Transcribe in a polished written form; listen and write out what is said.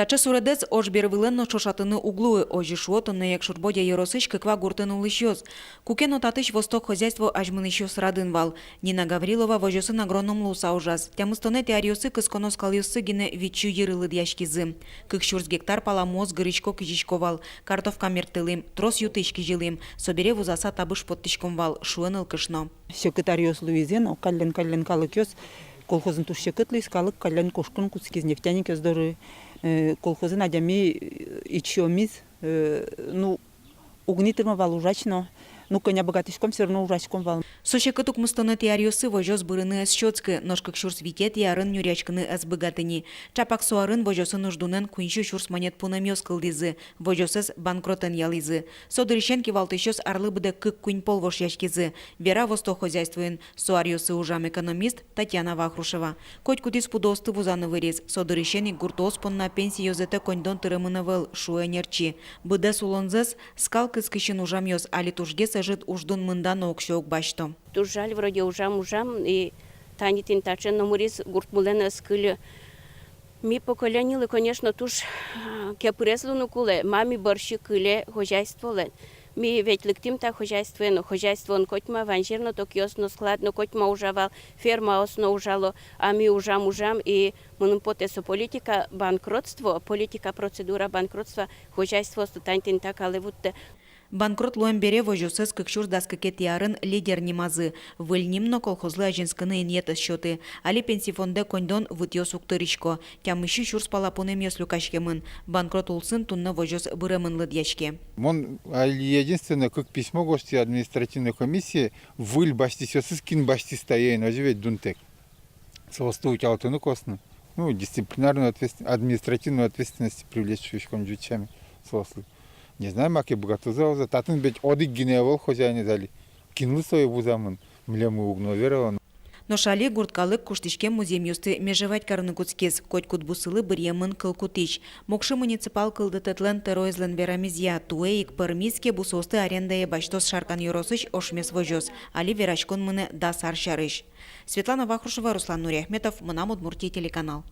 Таче суредец ожбір виленно чошатыны углуы, ожи шуотыны, як шурбодя еросыч кыква гуртыны лыщёз. Кукен отатыч восток хозяйство ажмыныщё срадын вал. Нина Гаврилова вожосын агроном луса ужас. Тямыстоне теариосы кысконос калйосы гине вичу ерылыд яшкизы. Кыкшурс гектар паламоз гырычко кижичко вал. Картовка мертылым, трос ютычки жилым. Собере вузаса табыш подтычком вал, шуэныл кышно. Секретариос Луизен, каллен калыкёс, колхозын тушчекытлый, скалык каллен кошкын куцкиз нефтяник өздөрү. Колхозын адями ичиомиз, угнитырма вал ужачно, коня богатышком все равно ужачком вал. Сошекытук мустоны теариосы вожос бырыны эс щёцкы, ножкык шурс витет ярын нюрячкыны эс богатыни. Чапак суарын вожосы нуждунен куинчу шурс монет пунамёс кылдызы, вожосыз банкротен ялызы. Содырищенки валтышёс арлы быда кык куинь пол вош яшкизы. Вера восток хозяйствуен, суариосы ужам экономист Татьяна Вахрушева. Коть кудис пудосты вузаны вырез, содырищени гуртос понна пенсии ёзете коньдон тырымыны выл шуэнерчи. Быда сулонзыз скал кыскышын ужам ёс али тужгес жит уждун мындан окшок башто. Туж жаль, вроде ужам, и танитин тачен, но мурис гуртмулена скылю. Ми поколенили, конечно, туж кепреслуну куле, мами борщи кыле хозяйство лен. Ми ведь лектим та хозяйство он котьма ванжирно, то киосно складно, котьма ужавал, ферма осно ужало, а ми ужам, и мунум потесо политика банкротство, политика процедура банкротства, хозяйство стутантин так, але вот Банкрот луэмбере вожосыз кыкшур даскакет ярын лидер нимазы. Выльнимно колхозлы ажинскыны иньетас счеты. Али пенсифонде коньдон вытьёс уктырычко. Тямыщу шурс палапунем ёслюкашкемын. Банкрот улсын тунна вожос бырэмын лыдьяшке. Мон единственное, как письмо гости административной комиссии, выль башти сёсыз кин башти стояйн, оживет дунтек. Солосту утялтыны косны. Дисциплинарную административную ответственность привлечь шучком джучами. Солослы. Не знаю, маки богатуза, татын бить одик гиневол хозяйны дали. Кинлы свою бузамын, млему угноверован. Но шали гурткалык куштишке музейм юсты межевать карны куцкез, коть кутбусылы бырьемын кыл кутыч. Мокшы муниципал кылдытытлен теройзлен верамизья, туэйк пырмизке бусосты арендае баштос шаркан юросыч ошмес вожос, али верачкон мыны да сар шарыш. Светлана Вахрушева, Руслан Нуряхметов, Мынам Удмуртия телеканал.